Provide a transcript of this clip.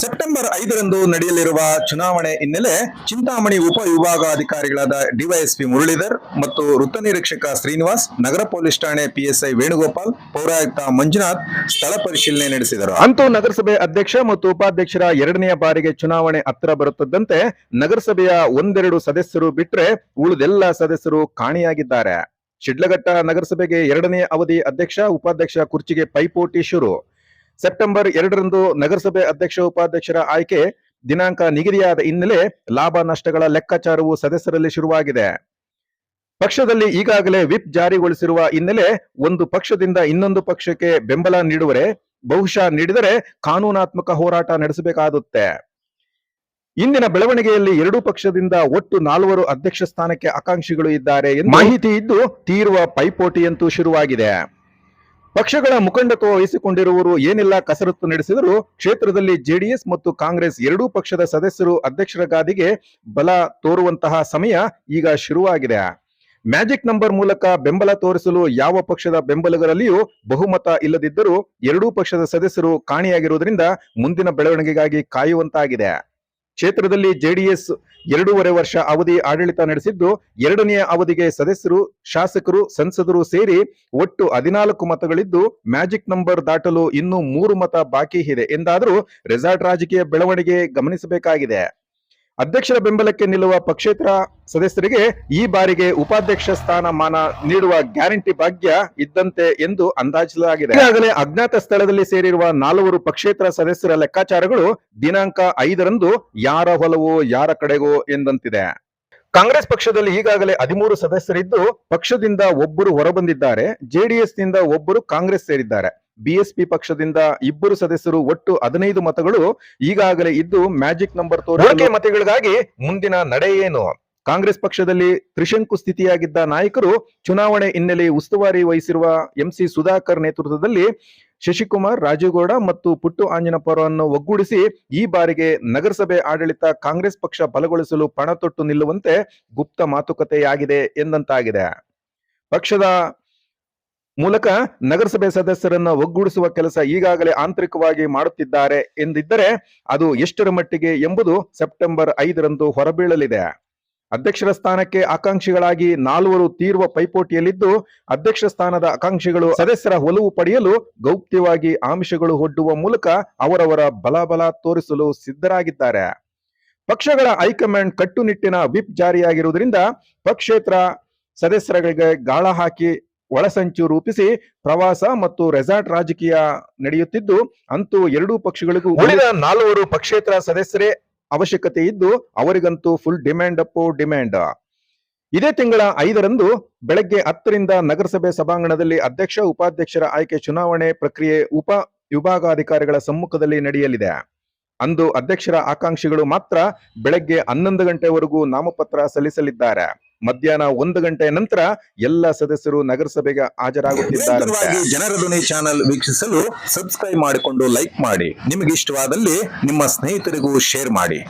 September 5ರಂದು ನಡೆಯಲಿರುವ ಚುನಾವಣೆ ಹಿನ್ನೆಲೆ ಚಿಂತಾಮಣಿ ಉಪ ವಿಭಾಗಾಧಿಕಾರಿಗಳಾದ ಡಿವೈಎಸ್ಪಿ ಮುರಳೀಧರ್ ಮತ್ತು ವೃತ್ತ ನಿರೀಕ್ಷಕ ಶ್ರೀನಿವಾಸ್, ನಗರ ಪೊಲೀಸ್ ಠಾಣೆ ಪಿಎಸ್ಐ ವೇಣುಗೋಪಾಲ್, ಪೌರಾಯುಕ್ತ ಮಂಜುನಾಥ್ ಸ್ಥಳ ಪರಿಶೀಲನೆ ನಡೆಸಿದರು. ಅಂತೂ ನಗರಸಭೆ ಅಧ್ಯಕ್ಷ ಮತ್ತು ಉಪಾಧ್ಯಕ್ಷರ ಎರಡನೆಯ ಬಾರಿಗೆ ಚುನಾವಣೆ ಹತ್ತಿರ ಬರುತ್ತಿದ್ದಂತೆ ನಗರಸಭೆಯ ಒಂದೆರಡು ಸದಸ್ಯರು ಬಿಟ್ಟರೆ ಉಳಿದೆಲ್ಲ ಸದಸ್ಯರು ಕಾಣೆಯಾಗಿದ್ದಾರೆ. ಶಿಡ್ಲಘಟ್ಟ ನಗರಸಭೆಗೆ ಎರಡನೇ ಅವಧಿ ಅಧ್ಯಕ್ಷ ಉಪಾಧ್ಯಕ್ಷ ಕುರ್ಚಿಗೆ ಪೈಪೋಟಿ ಶುರು. ಸೆಪ್ಟೆಂಬರ್ 2ರಂದು ನಗರಸಭೆ ಅಧ್ಯಕ್ಷ ಉಪಾಧ್ಯಕ್ಷರ ಆಯ್ಕೆ ದಿನಾಂಕ ನಿಗದಿಯಾದ ಹಿನ್ನೆಲೆ ಲಾಭ ನಷ್ಟಗಳ ಲೆಕ್ಕಾಚಾರವು ಸದಸ್ಯರಲ್ಲಿ ಶುರುವಾಗಿದೆ. ಪಕ್ಷದಲ್ಲಿ ಈಗಾಗಲೇ ವಿಪ್ ಜಾರಿಗೊಳಿಸಿರುವ ಹಿನ್ನೆಲೆ ಒಂದು ಪಕ್ಷದಿಂದ ಇನ್ನೊಂದು ಪಕ್ಷಕ್ಕೆ ಬೆಂಬಲ ನೀಡುವರೆ, ಬಹುಶಃ ನೀಡಿದರೆ ಕಾನೂನಾತ್ಮಕ ಹೋರಾಟ ನಡೆಸಬೇಕಾಗುತ್ತೆ. ಇಂದಿನ ಬೆಳವಣಿಗೆಯಲ್ಲಿ ಎರಡೂ ಪಕ್ಷದಿಂದ ಒಟ್ಟು 4 ಅಧ್ಯಕ್ಷ ಸ್ಥಾನಕ್ಕೆ ಆಕಾಂಕ್ಷಿಗಳು ಇದ್ದಾರೆ ಎಂದು ಮಾಹಿತಿ ಇದ್ದು ತೀರುವ ಪೈಪೋಟಿಯಂತೂ ಶುರುವಾಗಿದೆ. ಪಕ್ಷಗಳ ಮುಖಂಡತ್ವ ವಹಿಸಿಕೊಂಡಿರುವವರು ಏನೆಲ್ಲ ಕಸರತ್ತು ನಡೆಸಿದರೂ ಕ್ಷೇತ್ರದಲ್ಲಿ ಜೆಡಿಎಸ್ ಮತ್ತು ಕಾಂಗ್ರೆಸ್ ಎರಡೂ ಪಕ್ಷದ ಸದಸ್ಯರು ಅಧ್ಯಕ್ಷರ ಗಾದಿಗೆ ಬಲ ತೋರುವಂತಹ ಸಮಯ ಈಗ ಶುರುವಾಗಿದೆ. ಮ್ಯಾಜಿಕ್ ನಂಬರ್ ಮೂಲಕ ಬೆಂಬಲ ತೋರಿಸಲು ಯಾವ ಪಕ್ಷದ ಬೆಂಬಲಿಗರಲ್ಲಿಯೂ ಬಹುಮತ ಇಲ್ಲದಿದ್ದರೂ ಎರಡೂ ಪಕ್ಷದ ಸದಸ್ಯರು ಕಾಣೆಯಾಗಿರುವುದರಿಂದ ಮುಂದಿನ ಬೆಳವಣಿಗೆಗಾಗಿ ಕಾಯುವಂತಾಗಿದೆ. ಕ್ಷೇತ್ರದಲ್ಲಿ ಜೆಡಿಎಸ್ 2.5 ವರ್ಷ ಅವಧಿ ಆಡಳಿತ ನಡೆಸಿದ್ದು, ಎರಡನೆಯ ಅವಧಿಗೆ ಸದಸ್ಯರು, ಶಾಸಕರು, ಸಂಸದರು ಸೇರಿ ಒಟ್ಟು 14 ಮತಗಳಿದ್ದು ಮ್ಯಾಜಿಕ್ ನಂಬರ್ ದಾಟಲು ಇನ್ನೂ 3 ಮತ ಬಾಕಿ ಇದೆ ಎಂದಾದರೂ ರೆಸಾರ್ಟ್ ರಾಜಕೀಯ ಬೆಳವಣಿಗೆ ಗಮನಿಸಬೇಕಾಗಿದೆ. ಅಧ್ಯಕ್ಷರ ಬೆಂಬಲಕ್ಕೆ ನಿಲ್ಲುವ ಪಕ್ಷೇತರ ಸದಸ್ಯರಿಗೆ ಈ ಬಾರಿಗೆ ಉಪಾಧ್ಯಕ್ಷ ಸ್ಥಾನಮಾನ ನೀಡುವ ಗ್ಯಾರಂಟಿ ಭಾಗ್ಯ ಇದ್ದಂತೆ ಎಂದು ಅಂದಾಜಿಸಲಾಗಿದೆ. ಈಗಾಗಲೇ ಅಜ್ಞಾತ ಸ್ಥಳದಲ್ಲಿ ಸೇರಿರುವ 4 ಪಕ್ಷೇತರ ಸದಸ್ಯರ ಲೆಕ್ಕಾಚಾರಗಳು ದಿನಾಂಕ 5ರಂದು ಯಾರ ಹೊಲವೋ ಯಾರ ಕಡೆಗೋ ಎಂದಂತಿದೆ. ಕಾಂಗ್ರೆಸ್ ಪಕ್ಷದಲ್ಲಿ ಈಗಾಗಲೇ 13 ಸದಸ್ಯರಿದ್ದು ಪಕ್ಷದಿಂದ ಒಬ್ಬರು ಹೊರಬಂದಿದ್ದಾರೆ. ಜೆಡಿಎಸ್ ನಿಂದ ಒಬ್ಬರು ಕಾಂಗ್ರೆಸ್ ಸೇರಿದ್ದಾರೆ. ಬಿಎಸ್ಪಿ ಪಕ್ಷದಿಂದ 2 ಸದಸ್ಯರು ಒಟ್ಟು 15 ಮತಗಳು ಈಗಾಗಲೇ ಇದ್ದು ಮ್ಯಾಜಿಕ್ ನಂಬರ್ ತೋರಿಕೆ ಮತಗಳಿಗಾಗಿ ಮುಂದಿನ ನಡೆ ಏನು? ಕಾಂಗ್ರೆಸ್ ಪಕ್ಷದಲ್ಲಿ ತ್ರಿಶಂಕು ಸ್ಥಿತಿಯಾಗಿದ್ದ ನಾಯಕರು ಚುನಾವಣೆ ಹಿನ್ನೆಲೆ ಉಸ್ತುವಾರಿ ವಹಿಸಿರುವ ಎಂಸಿ ಸುಧಾಕರ್ ನೇತೃತ್ವದಲ್ಲಿ ಶಶಿಕುಮಾರ್, ರಾಜೇಗೌಡ ಮತ್ತು ಪುಟ್ಟು ಆಂಜನಪ್ಪರನ್ನು ಒಗ್ಗೂಡಿಸಿ ಈ ಬಾರಿಗೆ ನಗರಸಭೆ ಆಡಳಿತ ಕಾಂಗ್ರೆಸ್ ಪಕ್ಷ ಬಲಗೊಳಿಸಲು ಪಣ ತೊಟ್ಟು ನಿಲ್ಲುವಂತೆ ಗುಪ್ತ ಮಾತುಕತೆಯಾಗಿದೆ ಎಂದಂತಾಗಿದೆ. ಪಕ್ಷದ ಮೂಲಕ ನಗರಸಭೆ ಸದಸ್ಯರನ್ನ ಒಗ್ಗೂಡಿಸುವ ಕೆಲಸ ಈಗಾಗಲೇ ಆಂತರಿಕವಾಗಿ ಮಾಡುತ್ತಿದ್ದಾರೆ ಎಂದಿದ್ದರೆ ಅದು ಎಷ್ಟರ ಮಟ್ಟಿಗೆ ಎಂಬುದು ಸೆಪ್ಟೆಂಬರ್ 5ರಂದು ಹೊರಬೀಳಲಿದೆ. ಅಧ್ಯಕ್ಷರ ಸ್ಥಾನಕ್ಕೆ ಆಕಾಂಕ್ಷಿಗಳಾಗಿ 4 ತೀವ್ರ ಪೈಪೋಟಿಯಲ್ಲಿದ್ದು, ಅಧ್ಯಕ್ಷ ಸ್ಥಾನದ ಆಕಾಂಕ್ಷಿಗಳು ಸದಸ್ಯರ ಒಲವು ಪಡೆಯಲು ಗೌಪ್ಯವಾಗಿ ಆಮಿಷಗಳು ಒಡ್ಡುವ ಮೂಲಕ ಅವರವರ ಬಲ ತೋರಿಸಲು ಸಿದ್ಧರಾಗಿದ್ದಾರೆ. ಪಕ್ಷಗಳ ಹೈಕಮಾಂಡ್ ಕಟ್ಟುನಿಟ್ಟಿನ ವಿಪ್ ಜಾರಿಯಾಗಿರುವುದರಿಂದ ಪಕ್ಷೇತರ ಸದಸ್ಯರಿಗೆ ಗಾಳ ಹಾಕಿ ಒಳಸಂಚು ರೂಪಿಸಿ ಪ್ರವಾಸ ಮತ್ತು ರೆಸಾರ್ಟ್ ರಾಜಕೀಯ ನಡೆಯುತ್ತಿದ್ದು, ಅಂತೂ ಎರಡೂ ಪಕ್ಷಗಳಿಗೂ ಉಳಿದ 4 ಪಕ್ಷೇತರ ಸದಸ್ಯರೇ ಅವಶ್ಯಕತೆ ಇದ್ದು ಅವರಿಗಂತೂ ಫುಲ್ ಡಿಮ್ಯಾಂಡ್ ಅಪ್ಪೋ ಡಿಮ್ಯಾಂಡ್. ಇದೇ ತಿಂಗಳ 5ರಂದು ಬೆಳಗ್ಗೆ 10ರಿಂದ ನಗರಸಭೆ ಸಭಾಂಗಣದಲ್ಲಿ ಅಧ್ಯಕ್ಷ ಉಪಾಧ್ಯಕ್ಷರ ಆಯ್ಕೆ ಚುನಾವಣೆ ಪ್ರಕ್ರಿಯೆ ಉಪ ವಿಭಾಗಾಧಿಕಾರಿಗಳ ಸಮ್ಮುಖದಲ್ಲಿ ನಡೆಯಲಿದೆ. ಅಂದು ಅಧ್ಯಕ್ಷರ ಆಕಾಂಕ್ಷಿಗಳು ಮಾತ್ರ ಬೆಳಗ್ಗೆ 11 ಗಂಟೆವರೆಗೂ ನಾಮಪತ್ರ ಸಲ್ಲಿಸಲಿದ್ದಾರೆ. ಮಧ್ಯಾಹ್ನ 1 ಗಂಟೆಯ ನಂತರ ಎಲ್ಲ ಸದಸ್ಯರು ನಗರಸಭೆಗೆ ಹಾಜರಾಗುತ್ತಿದ್ದಾರೆ. ಜನರ ಧ್ವನಿ ಚಾನೆಲ್ ವೀಕ್ಷಿಸಲು ಸಬ್ಸ್ಕ್ರೈಬ್ ಮಾಡಿಕೊಂಡು ಲೈಕ್ ಮಾಡಿ. ನಿಮಗೆ ಇಷ್ಟವಾದಲ್ಲಿ ನಿಮ್ಮ ಸ್ನೇಹಿತರಿಗೂ ಶೇರ್ ಮಾಡಿ.